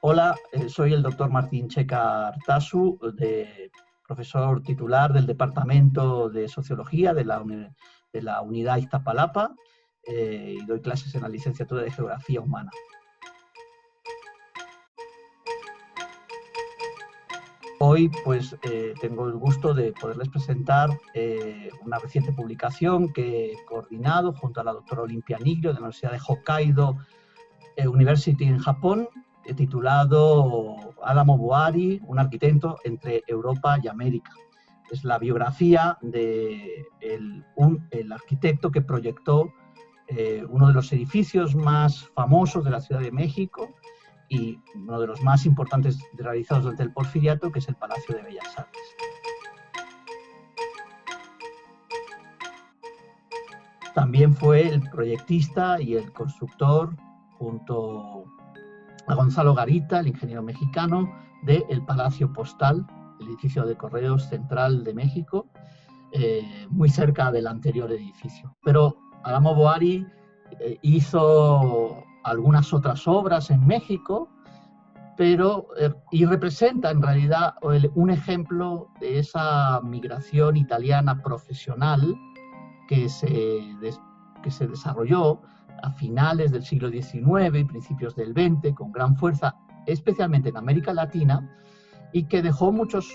Hola, soy el doctor Martín Checa Artasu, profesor titular del Departamento de Sociología de la Unidad Iztapalapa y doy clases en la licenciatura de Geografía Humana. Hoy pues tengo el gusto de poderles presentar una reciente publicación que he coordinado junto a la doctora Olimpia Nigro de la Universidad de Hokkaido University en Japón, titulado Adamo Boari, un arquitecto entre Europa y América. Es la biografía de el arquitecto que proyectó uno de los edificios más famosos de la Ciudad de México y uno de los más importantes realizados durante el Porfiriato, que es el Palacio de Bellas Artes. También fue el proyectista y el constructor, junto a Gonzalo Garita, el ingeniero mexicano, del Palacio Postal, el edificio de Correos Central de México, muy cerca del anterior edificio. Pero Adamo Boari hizo algunas otras obras en México, y representa en realidad un ejemplo de esa migración italiana profesional que se desarrolló a finales del siglo XIX y principios del XX con gran fuerza, especialmente en América Latina, y que dejó muchos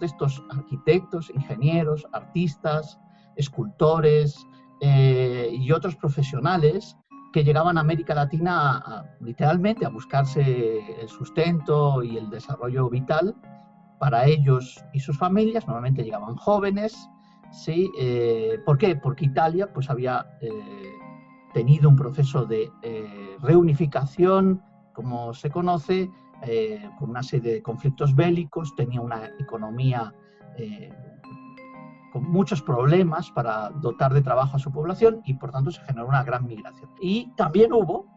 de estos arquitectos, ingenieros, artistas, escultores y otros profesionales que llegaban a América Latina literalmente a buscarse el sustento y el desarrollo vital para ellos y sus familias. Normalmente llegaban jóvenes, ¿sí? ¿Por qué? Porque Italia pues, había tenido un proceso de reunificación, como se conoce, con una serie de conflictos bélicos, tenía una economía con muchos problemas para dotar de trabajo a su población y por tanto se generó una gran migración. Y también hubo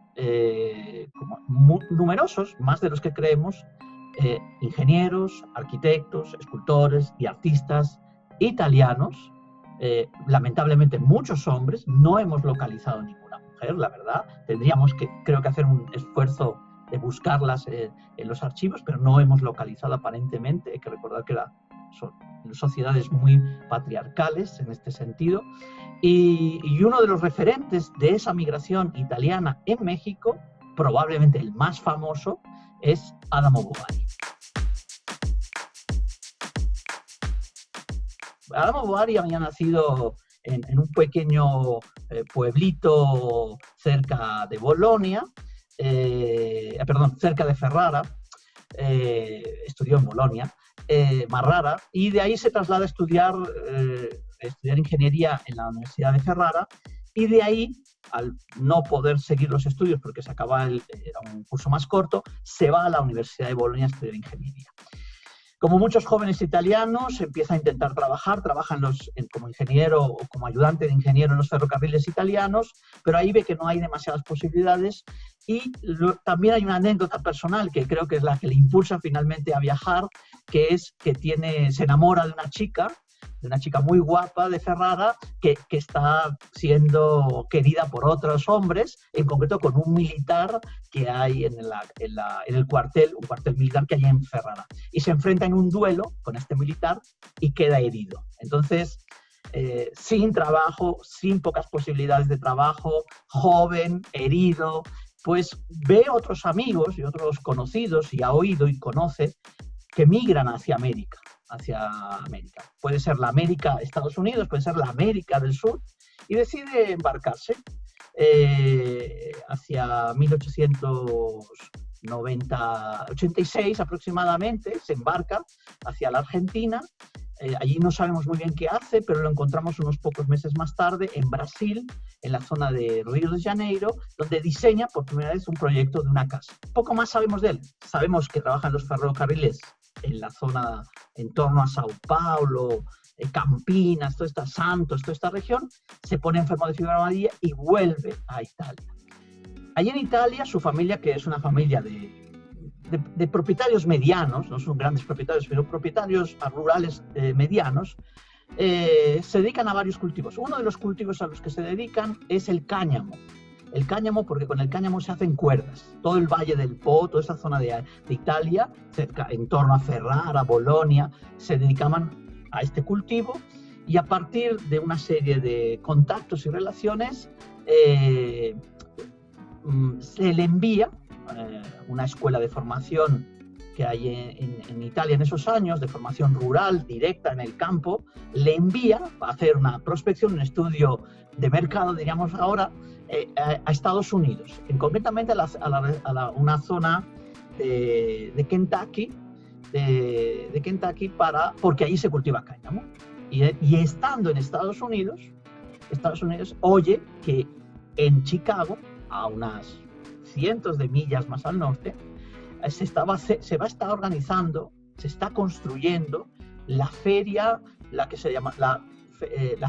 numerosos, más de los que creemos, ingenieros, arquitectos, escultores y artistas italianos, lamentablemente muchos hombres. No hemos localizado ninguna mujer, la verdad. Tendríamos creo que hacer un esfuerzo de buscarlas en los archivos, pero no hemos localizado aparentemente. Hay que recordar que son sociedades muy patriarcales en este sentido. Y uno de los referentes de esa migración italiana en México, probablemente el más famoso, es Adamo Boari. Adamo Boari había nacido en un pequeño pueblito cerca de Bolonia, cerca de Ferrara. Estudió en Bolonia, Marrara, y de ahí se traslada a estudiar ingeniería en la Universidad de Ferrara, y de ahí, al no poder seguir los estudios porque se acababa era un curso más corto, se va a la Universidad de Bolonia a estudiar ingeniería. Como muchos jóvenes italianos, empieza a intentar trabaja como ingeniero o como ayudante de ingeniero en los ferrocarriles italianos, pero ahí ve que no hay demasiadas posibilidades. Y también hay una anécdota personal que creo que es la que le impulsa finalmente a viajar, que es que se enamora de una chica muy guapa de Ferrara, que está siendo querida por otros hombres, en concreto con un militar que hay en el cuartel, un cuartel militar que hay en Ferrara. Y se enfrenta en un duelo con este militar y queda herido. Entonces, sin trabajo, sin pocas posibilidades de trabajo, joven, herido, pues ve otros amigos y otros conocidos, y ha oído y conoce, que migran hacia América. Puede ser la América, Estados Unidos, puede ser la América del Sur, y decide embarcarse hacia 1886 aproximadamente. Se embarca hacia la Argentina. Allí no sabemos muy bien qué hace, pero lo encontramos unos pocos meses más tarde en Brasil, en la zona de Río de Janeiro, donde diseña por primera vez un proyecto de una casa. Poco más sabemos de él. Sabemos que trabaja en los ferrocarriles en la zona en torno a Sao Paulo, Campinas, Santos, toda esta región. Se pone enfermo de fiebre amarilla y vuelve a Italia. Allí en Italia, su familia, que es una familia de propietarios medianos, no son grandes propietarios, pero propietarios rurales medianos, se dedican a varios cultivos. Uno de los cultivos a los que se dedican es el cáñamo. el cáñamo porque con el cáñamo se hacen cuerdas. Todo el Valle del Po, toda esa zona de Italia, cerca, en torno a Ferrara, Bolonia, se dedicaban a este cultivo, y a partir de una serie de contactos y relaciones se le envía una escuela de formación que hay en Italia en esos años, de formación rural, directa en el campo, le envía a hacer una prospección, un estudio de mercado, diríamos ahora, a Estados Unidos, concretamente a una zona de Kentucky, porque allí se cultiva cáñamo. Y estando en Estados Unidos oye que en Chicago, a unas cientos de millas más al norte, se va a estar organizando, se está construyendo la feria, la que se llama la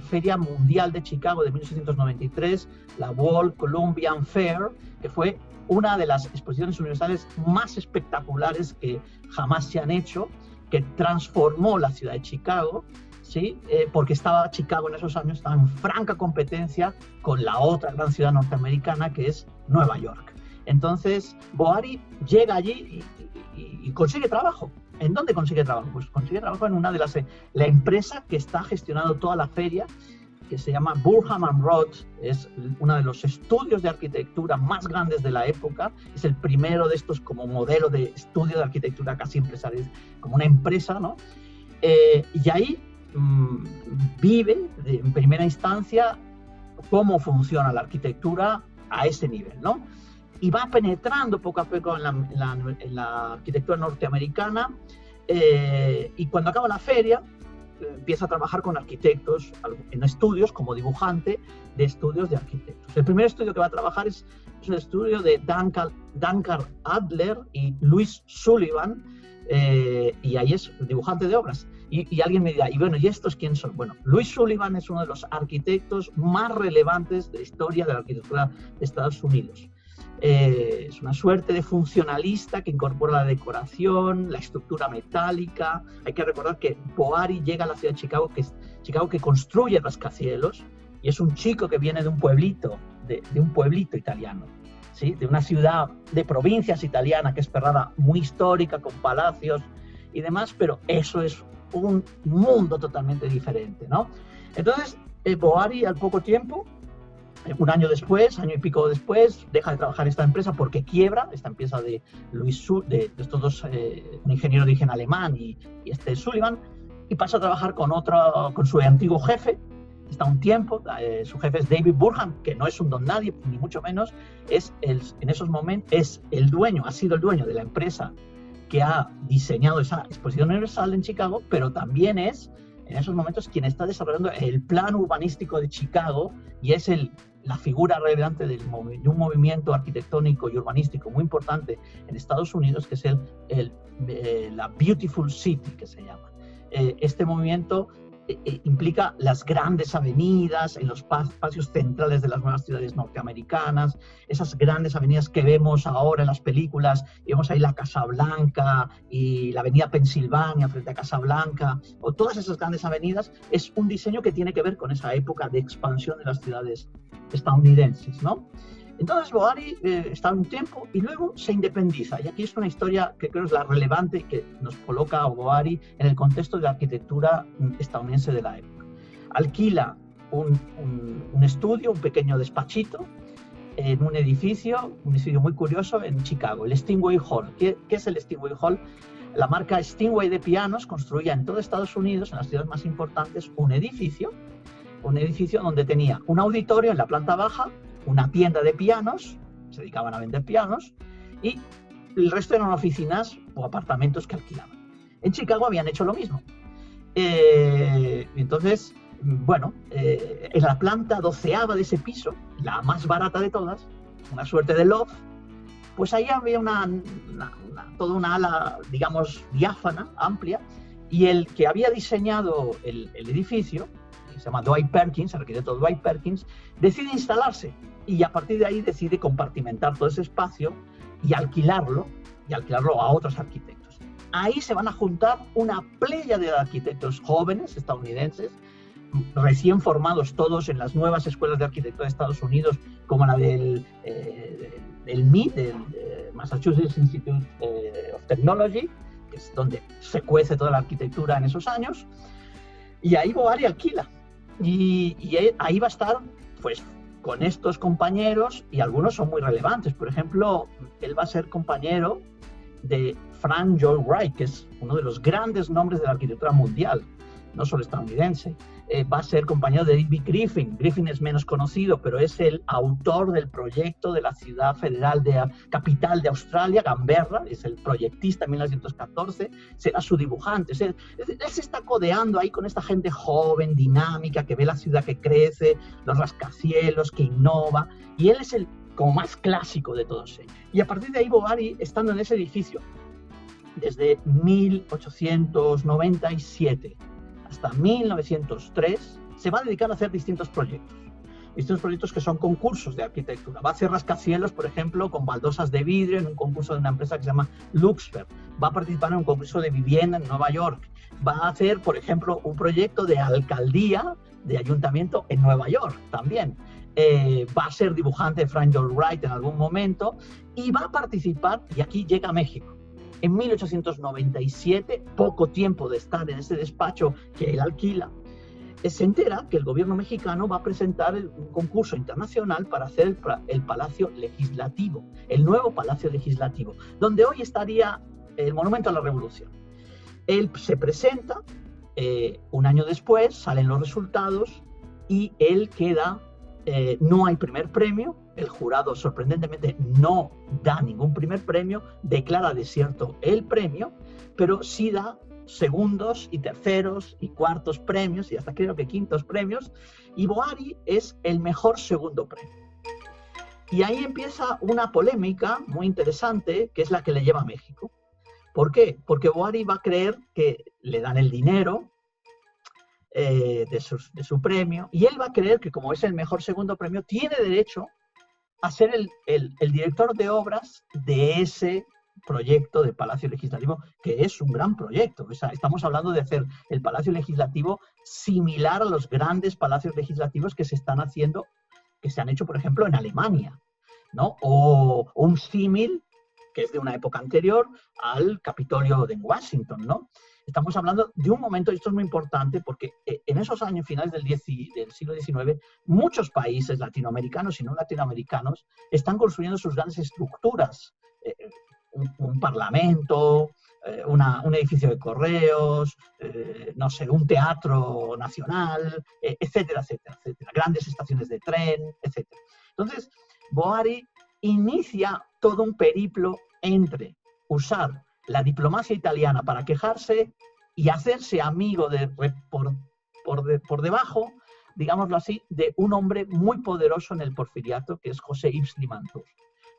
Feria Mundial de Chicago de 1893, la World Columbian Fair, que fue una de las exposiciones universales más espectaculares que jamás se han hecho, que transformó la ciudad de Chicago, ¿sí? Porque Chicago en esos años estaba en franca competencia con la otra gran ciudad norteamericana, que es Nueva York. Entonces, Boari llega allí y consigue trabajo. ¿En dónde consigue trabajo? Pues consigue trabajo en una de la empresa que está gestionando toda la feria, que se llama Burham and Roth. Es uno de los estudios de arquitectura más grandes de la época. Es el primero de estos como modelo de estudio de arquitectura casi empresarial, como una empresa, ¿no? Y ahí vive en primera instancia cómo funciona la arquitectura a ese nivel, ¿no? Y va penetrando poco a poco en la arquitectura norteamericana, y cuando acaba la feria empieza a trabajar con arquitectos en estudios como dibujante de estudios de arquitectos. El primer estudio que va a trabajar es un estudio de Dankar Adler y Louis Sullivan, y ahí es dibujante de obras. Y alguien me dirá, ¿y estos quién son? Bueno, Louis Sullivan es uno de los arquitectos más relevantes de la historia de la arquitectura de Estados Unidos. Es una suerte de funcionalista que incorpora la decoración, la estructura metálica. Hay que recordar que Boari llega a la ciudad de Chicago, que construye rascacielos, y es un chico que viene de un pueblito, de un pueblito italiano, ¿sí? De una ciudad de provincias italiana que es Ferrara, muy histórica, con palacios y demás, pero eso es un mundo totalmente diferente, ¿no? Entonces, Boari al poco tiempo, un año y pico después, deja de trabajar en esta empresa porque quiebra, esta empresa de estos dos, un ingeniero de origen alemán y Sullivan, y pasa a trabajar con su antiguo jefe. Está un tiempo, su jefe es David Burham, que no es un don nadie, ni mucho menos, en esos momentos ha sido el dueño de la empresa que ha diseñado esa exposición universal en Chicago, pero también es, en esos momentos, quien está desarrollando el plan urbanístico de Chicago, y es la figura relevante de un movimiento arquitectónico y urbanístico muy importante en Estados Unidos, que es la Beautiful City, que se llama. Este movimiento implica las grandes avenidas en los espacios centrales de las nuevas ciudades norteamericanas, esas grandes avenidas que vemos ahora en las películas, y vemos ahí la Casa Blanca y la avenida Pensilvania frente a Casa Blanca, o todas esas grandes avenidas. Es un diseño que tiene que ver con esa época de expansión de las ciudades estadounidenses, ¿no? Entonces Boari está un tiempo y luego se independiza, y aquí es una historia que creo es la relevante, que nos coloca a Boari en el contexto de la arquitectura estadounidense de la época. Alquila un estudio, un pequeño despachito, en un edificio muy curioso en Chicago, el Steinway Hall. ¿Qué es el Steinway Hall? La marca Steinway de pianos construía en todo Estados Unidos, en las ciudades más importantes, un edificio donde tenía un auditorio en la planta baja, una tienda de pianos, se dedicaban a vender pianos, y el resto eran oficinas o apartamentos que alquilaban. En Chicago habían hecho lo mismo. Entonces, bueno, en la planta 12ª de ese piso, la más barata de todas, una suerte de loft, pues ahí había toda una ala, digamos, diáfana, amplia, y el que había diseñado el edificio, que se llama Dwight Perkins, el arquitecto Dwight Perkins, decide instalarse, y a partir de ahí decide compartimentar todo ese espacio y alquilarlo a otros arquitectos. Ahí se van a juntar una playa de arquitectos jóvenes estadounidenses recién formados todos en las nuevas escuelas de arquitectura de Estados Unidos, como la del MIT, del Massachusetts Institute of Technology, que es donde se cuece toda la arquitectura en esos años, y ahí Boari alquila. Y ahí va a estar, pues, con estos compañeros, y algunos son muy relevantes. Por ejemplo, él va a ser compañero de Frank Lloyd Wright, que es uno de los grandes nombres de la arquitectura mundial, no solo estadounidense. Va a ser compañero de David Griffin. Griffin es menos conocido, pero es el autor del proyecto de la ciudad federal capital de Australia, Canberra. Es el proyectista en 1914, será su dibujante. Él se está codeando ahí con esta gente joven, dinámica, que ve la ciudad que crece, los rascacielos, que innova, y él es el como más clásico de todos ellos. Y a partir de ahí Boari, estando en ese edificio desde 1897 hasta 1903, se va a dedicar a hacer distintos proyectos que son concursos de arquitectura. Va a hacer rascacielos, por ejemplo, con baldosas de vidrio en un concurso de una empresa que se llama Luxfer. Va a participar en un concurso de vivienda en Nueva York. Va a hacer, por ejemplo, un proyecto de alcaldía, de ayuntamiento en Nueva York también. Va a ser dibujante de Frank Lloyd Wright en algún momento y va a participar, y aquí llega a México. En 1897, poco tiempo de estar en ese despacho que él alquila, se entera que el gobierno mexicano va a presentar un concurso internacional para hacer el Palacio Legislativo, el nuevo Palacio Legislativo, donde hoy estaría el Monumento a la Revolución. Él se presenta, un año después salen los resultados y él queda, no hay primer premio, el jurado sorprendentemente no da ningún primer premio, declara desierto el premio, pero sí da segundos y terceros y cuartos premios y hasta creo que quintos premios, y Boari es el mejor segundo premio. Y ahí empieza una polémica muy interesante, que es la que le lleva a México. ¿Por qué? Porque Boari va a creer que le dan el dinero de su premio, y él va a creer que como es el mejor segundo premio, tiene derecho a ser el director de obras de ese proyecto de Palacio Legislativo, que es un gran proyecto. O sea, estamos hablando de hacer el Palacio Legislativo similar a los grandes palacios legislativos que se están haciendo, que se han hecho, por ejemplo, en Alemania, ¿no? O un símil, que es de una época anterior, al Capitolio de Washington, ¿no? Estamos hablando de un momento, y esto es muy importante, porque en esos años finales del siglo XIX, muchos países latinoamericanos y no latinoamericanos están construyendo sus grandes estructuras, un parlamento, un edificio de correos, no sé, un teatro nacional, etcétera, etcétera, etcétera, grandes estaciones de tren, etcétera. Entonces, Boari inicia todo un periplo entre usar la diplomacia italiana para quejarse y hacerse amigo por debajo, digámoslo así, de un hombre muy poderoso en el porfiriato, que es José Yves Limantour.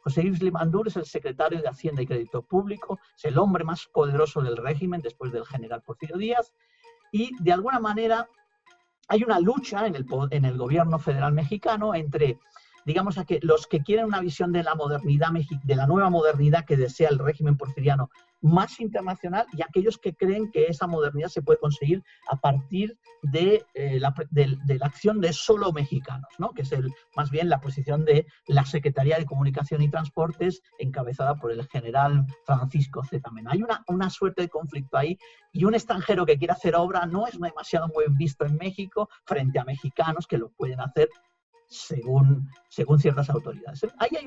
José Yves Limantour es el secretario de Hacienda y Crédito Público, es el hombre más poderoso del régimen después del general Porfirio Díaz, y de alguna manera hay una lucha en el gobierno federal mexicano entre, digamos, los que quieren una visión de la modernidad, de la nueva modernidad que desea el régimen porfiriano más internacional, y aquellos que creen que esa modernidad se puede conseguir a partir de la acción de solo mexicanos, ¿no? Que es más bien la posición de la Secretaría de Comunicación y Transportes, encabezada por el general Francisco Z. Mena. Hay una suerte de conflicto ahí, y un extranjero que quiere hacer obra no es demasiado muy visto en México frente a mexicanos que lo pueden hacer según ciertas autoridades. Ahí hay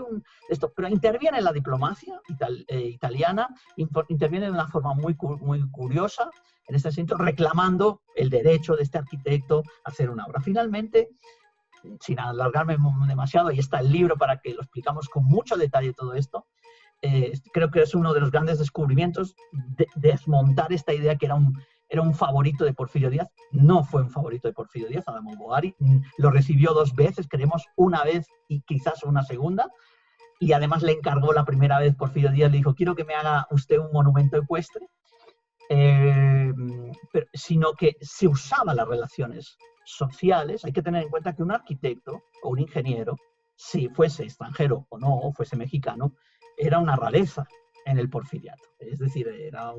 pero interviene la diplomacia italiana, interviene de una forma muy curiosa, en este sentido, reclamando el derecho de este arquitecto a hacer una obra. Finalmente, sin alargarme demasiado, ahí está el libro para que lo explicamos con mucho detalle todo esto. Creo que es uno de los grandes descubrimientos, desmontar esta idea que era un favorito de Porfirio Díaz. No fue un favorito de Porfirio Díaz, Adamo Boari. Lo recibió 2 veces, creemos una vez y quizás una segunda. Y además le encargó la primera vez, Porfirio Díaz le dijo, quiero que me haga usted un monumento ecuestre. Sino que se usaban las relaciones sociales. Hay que tener en cuenta que un arquitecto o un ingeniero, si fuese extranjero o no, o fuese mexicano, era una rareza. en el Porfiriato. Es decir, era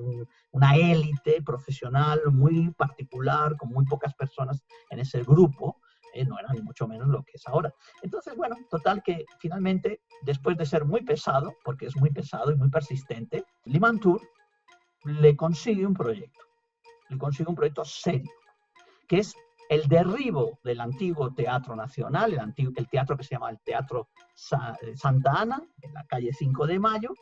una élite profesional muy particular, con muy pocas personas en ese grupo, no era ni mucho menos lo que es ahora. Entonces, bueno, total que finalmente, después de ser muy pesado, porque es muy pesado y muy persistente, Limantour le consigue un proyecto serio, que es el derribo del antiguo Teatro Nacional, el teatro que se llama el Teatro Santa Ana, en la calle 5 de Mayo.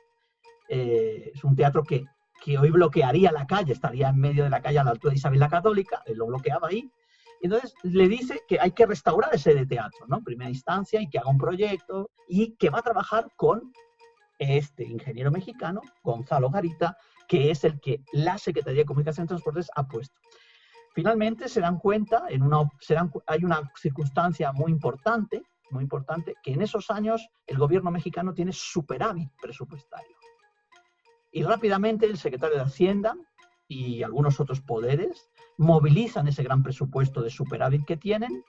Es un teatro que hoy bloquearía la calle, estaría en medio de la calle a la altura de Isabel la Católica, él lo bloqueaba ahí. Y entonces le dice que hay que restaurar ese de teatro, ¿no? En primera instancia, y que haga un proyecto, y que va a trabajar con este ingeniero mexicano, Gonzalo Garita, que es el que la Secretaría de Comunicación y Transportes ha puesto. Finalmente se dan cuenta, hay una circunstancia muy importante, que en esos años el gobierno mexicano tiene superávit presupuestario. Y rápidamente el secretario de Hacienda y algunos otros poderes movilizan ese gran presupuesto de superávit que tienen.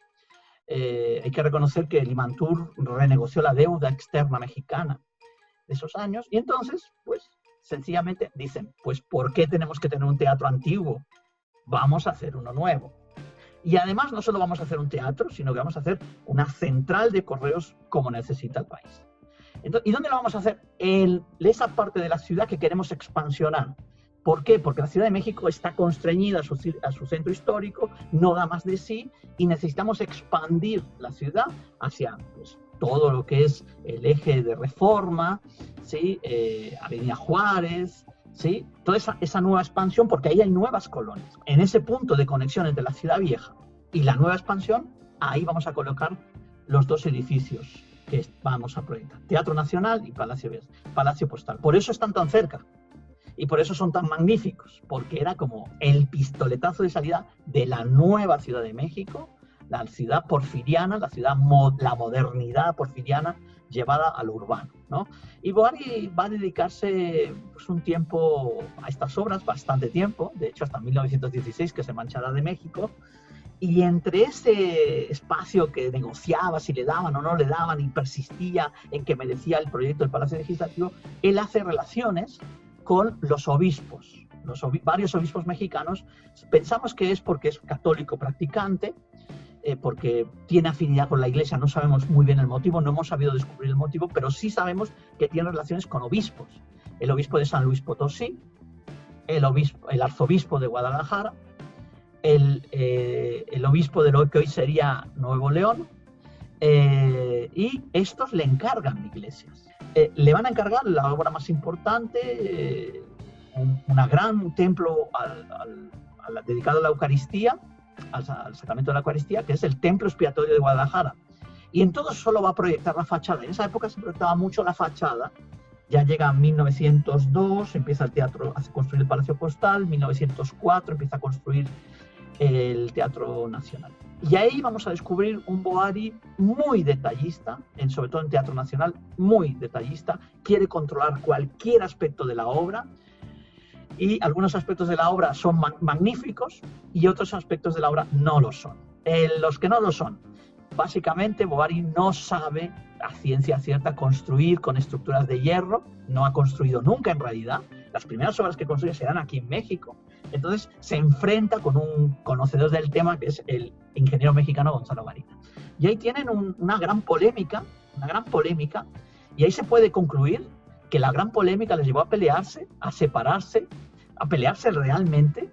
Hay que reconocer que Limantour renegoció la deuda externa mexicana de esos años, y entonces, pues, sencillamente dicen, pues, ¿por qué tenemos que tener un teatro antiguo? Vamos a hacer uno nuevo. Y además no solo vamos a hacer un teatro, sino que vamos a hacer una central de correos como necesita el país. Entonces, ¿y dónde lo vamos a hacer? En esa parte de la ciudad que queremos expansionar. ¿Por qué? Porque la Ciudad de México está constreñida a su centro histórico, no da más de sí, y necesitamos expandir la ciudad hacia, pues, todo lo que es el eje de Reforma, ¿sí? Avenida Juárez, ¿sí? Toda esa nueva expansión, porque ahí hay nuevas colonias. En ese punto de conexión entre la ciudad vieja y la nueva expansión, ahí vamos a colocar los dos edificios que vamos a proyectar: Teatro Nacional y Palacio Postal. Por eso están tan cerca y por eso son tan magníficos, porque era como el pistoletazo de salida de la nueva Ciudad de México, la ciudad porfiriana, la modernidad porfiriana llevada a lo urbano, ¿no? Y Boari va a dedicarse, pues, un tiempo a estas obras, bastante tiempo, de hecho hasta 1916, que se marchará de México. Y entre ese espacio que negociaba si le daban o no le daban y persistía en que merecía el proyecto del Palacio Legislativo, él hace relaciones con los obispos, varios obispos mexicanos. Pensamos que es porque es católico practicante, porque tiene afinidad con la Iglesia, no sabemos muy bien el motivo, no hemos sabido descubrir el motivo, pero sí sabemos que tiene relaciones con obispos. El obispo de San Luis Potosí, el arzobispo de Guadalajara, el obispo de lo que hoy sería Nuevo León, y estos le encargan iglesias. Le van a encargar la obra más importante, un gran templo dedicado a la Eucaristía, al sacramento de la Eucaristía, que es el Templo Expiatorio de Guadalajara. Y en todo solo va a proyectar la fachada. En esa época se proyectaba mucho la fachada. Ya llega en 1902, empieza el teatro a construir el Palacio Postal, 1904 empieza a construir el Teatro Nacional. Y ahí vamos a descubrir un Boari muy detallista, sobre todo en Teatro Nacional, muy detallista, quiere controlar cualquier aspecto de la obra, y algunos aspectos de la obra son magníficos y otros aspectos de la obra no lo son. Los que no lo son, básicamente Boari no sabe a ciencia cierta construir con estructuras de hierro, no ha construido nunca en realidad. Las primeras obras que construye serán aquí en México. Entonces se enfrenta con un conocedor del tema, que es el ingeniero mexicano Gonzalo Garita. Y ahí tienen una gran polémica, y ahí se puede concluir que la gran polémica les llevó a pelearse, a separarse, a pelearse realmente,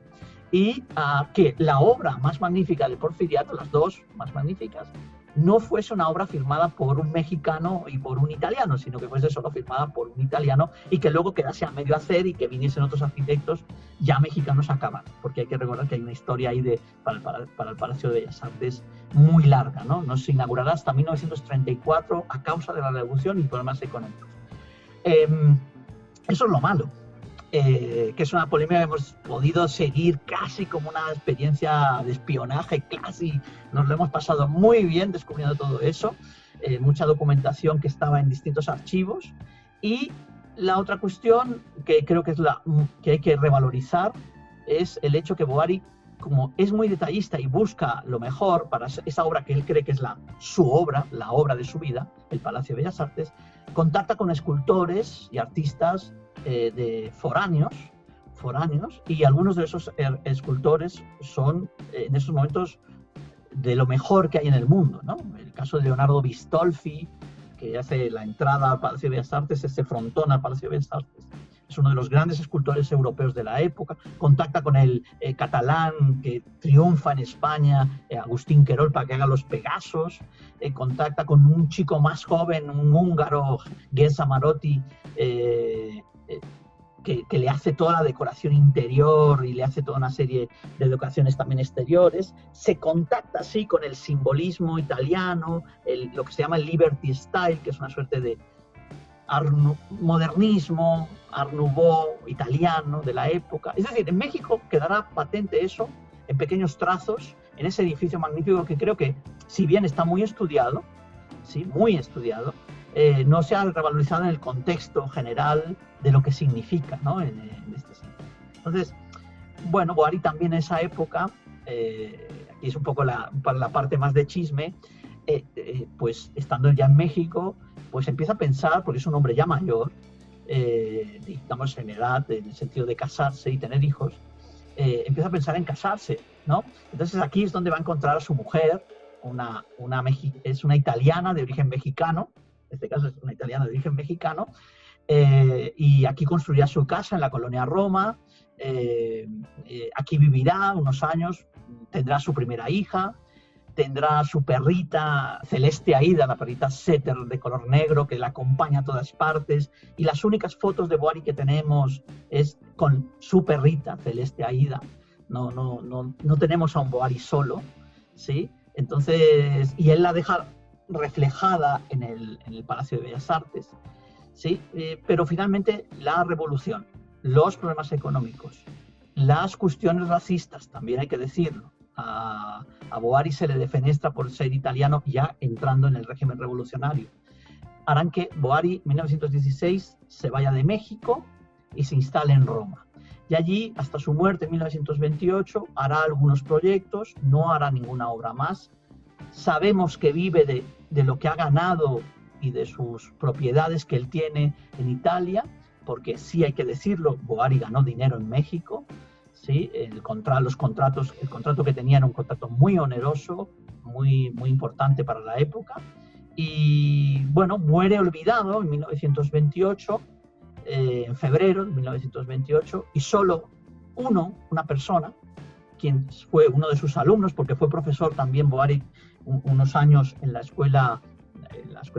y a que la obra más magnífica del Porfiriato, las dos más magníficas, no fuese una obra firmada por un mexicano y por un italiano, sino que fuese solo firmada por un italiano y que luego quedase a medio hacer y que viniesen otros arquitectos ya mexicanos a acabar. Porque hay que recordar que hay una historia ahí para el Palacio de Bellas Artes muy larga, ¿no? No se inaugurará hasta 1934 a causa de la Revolución y problemas económicos. Eso es lo malo. Que es una polémica que hemos podido seguir casi como una experiencia de espionaje, casi nos lo hemos pasado muy bien descubriendo todo eso, mucha documentación que estaba en distintos archivos. Y la otra cuestión que creo que es que hay que revalorizar es el hecho que Boari, como es muy detallista y busca lo mejor para esa obra que él cree que es su obra, la obra de su vida, el Palacio de Bellas Artes, contacta con escultores y artistas de foráneos, y algunos de esos escultores son en esos momentos de lo mejor que hay en el mundo, ¿no? El caso de Leonardo Bistolfi, que hace la entrada al Palacio de Bellas Artes, ese frontón al Palacio de Bellas Artes. Es uno de los grandes escultores europeos de la época. Contacta con el catalán que triunfa en España, Agustín Querol, para que haga los Pegasos. Contacta con un chico más joven, un húngaro, Géza Marotti, que le hace toda la decoración interior y le hace toda una serie de decoraciones también exteriores. Se contacta así con el simbolismo italiano, lo que se llama el Liberty Style, que es una suerte de modernismo, Art Nouveau italiano de la época. Es decir, en México quedará patente eso en pequeños trazos, en ese edificio magnífico que creo que, si bien está muy estudiado, ¿sí? Muy estudiado, no se ha revalorizado en el contexto general de lo que significa, ¿no? en este sentido. Entonces, bueno, Boary también en esa época, aquí es un poco la parte más de chisme, pues estando ya en México, pues empieza a pensar, porque es un hombre ya mayor, digamos en edad, en el sentido de casarse y tener hijos, empieza a pensar en casarse, ¿no? Entonces aquí es donde va a encontrar a su mujer, es una italiana de origen mexicano, en este caso es una italiana de origen mexicano, y aquí construirá su casa en la colonia Roma, aquí vivirá unos años, tendrá su primera hija, tendrá su perrita Celeste Aida, la perrita setter de color negro que la acompaña a todas partes, y las únicas fotos de Boary que tenemos es con su perrita Celeste Aida. No tenemos a un Boary solo, ¿sí? Entonces, y él la deja reflejada en el Palacio de Bellas Artes, ¿sí? Pero finalmente la revolución, los problemas económicos, las cuestiones racistas, también hay que decirlo. A Boary se le defenestra por ser italiano ya entrando en el régimen revolucionario. Harán que Boary, en 1916, se vaya de México y se instale en Roma. Y allí, hasta su muerte en 1928, hará algunos proyectos, no hará ninguna obra más. Sabemos que vive de lo que ha ganado y de sus propiedades que él tiene en Italia, porque sí hay que decirlo, Boary ganó dinero en México. ¿Sí? El contrato que tenía era un contrato muy oneroso, muy importante para la época, y bueno, muere olvidado en 1928, en febrero de 1928, y solo una persona, quien fue uno de sus alumnos, porque fue profesor también Boary unos años en la Escuela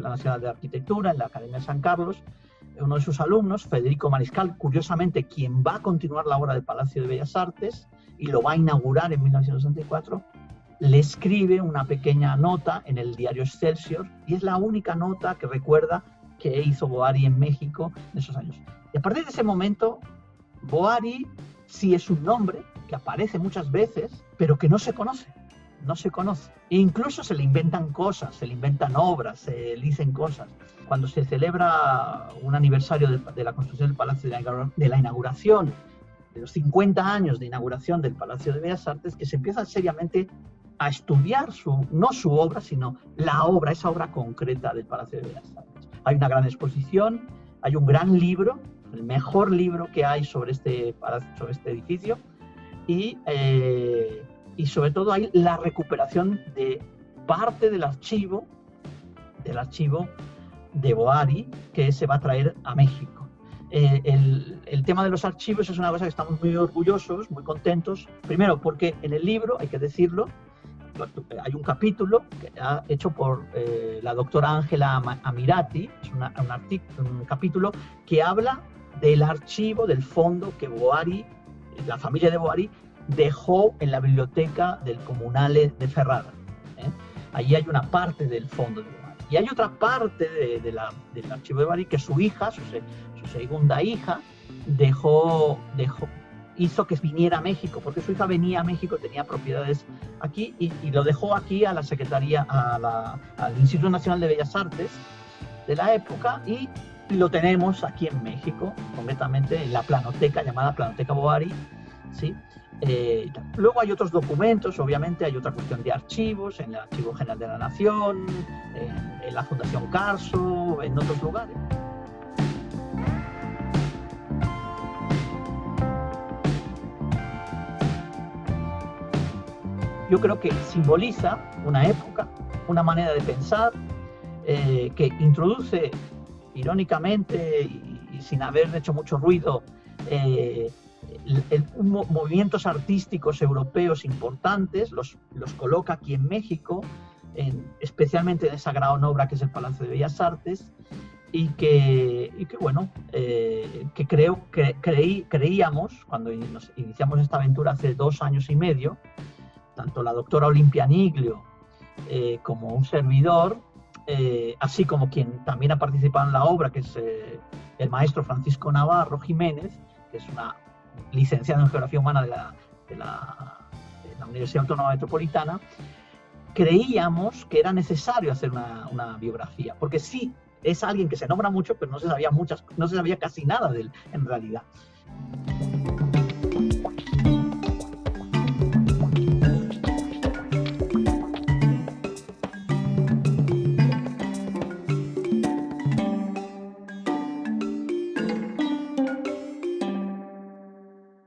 Nacional de Arquitectura, en la Academia de San Carlos, uno de sus alumnos, Federico Mariscal, curiosamente quien va a continuar la obra del Palacio de Bellas Artes y lo va a inaugurar en 1964, le escribe una pequeña nota en el diario Excelsior, y es la única nota que recuerda que hizo Boary en México en esos años. Y a partir de ese momento, Boary sí es un nombre que aparece muchas veces, pero que no se conoce. E incluso se le inventan cosas, se le inventan obras, se le dicen cosas. Cuando se celebra un aniversario de la construcción del Palacio, de la inauguración, de los 50 años de inauguración del Palacio de Bellas Artes, que se empieza seriamente a estudiar no su obra, sino esa obra concreta del Palacio de Bellas Artes. Hay una gran exposición, hay un gran libro, el mejor libro que hay sobre este edificio, y sobre todo hay la recuperación de parte del archivo de Boary, que se va a traer a México. El tema de los archivos es una cosa que estamos muy orgullosos, muy contentos. Primero, porque en el libro, hay que decirlo, hay un capítulo hecho por la doctora Ángela Amirati, es un capítulo que habla del archivo, del fondo que Boary, la familia de Boary, dejó en la biblioteca del Comunale de Ferrara. Allí hay una parte del fondo de Boary. Y hay otra parte del archivo de Boary que su hija, su segunda hija, hizo que viniera a México, porque su hija venía a México, tenía propiedades aquí, y lo dejó aquí a la Secretaría, al Instituto Nacional de Bellas Artes de la época, y lo tenemos aquí en México, concretamente en la planoteca llamada Planoteca Boary, ¿sí? Luego hay otros documentos, obviamente hay otra cuestión de archivos, en el Archivo General de la Nación, en la Fundación Carso, en otros lugares. yo creo que simboliza una época, una manera de pensar, que introduce irónicamente y sin haber hecho mucho ruido movimientos artísticos europeos importantes, los coloca aquí en México, especialmente en esa gran obra que es el Palacio de Bellas Artes, y que bueno, que creíamos, cuando nos iniciamos esta aventura hace 2 años y medio, tanto la doctora Olimpia Niglio como un servidor, así como quien también ha participado en la obra, que es el maestro Francisco Navarro Jiménez, que es una licenciada en Geografía Humana de la Universidad Autónoma Metropolitana, creíamos que era necesario hacer una biografía, porque sí, es alguien que se nombra mucho, pero no se sabía casi nada de él en realidad.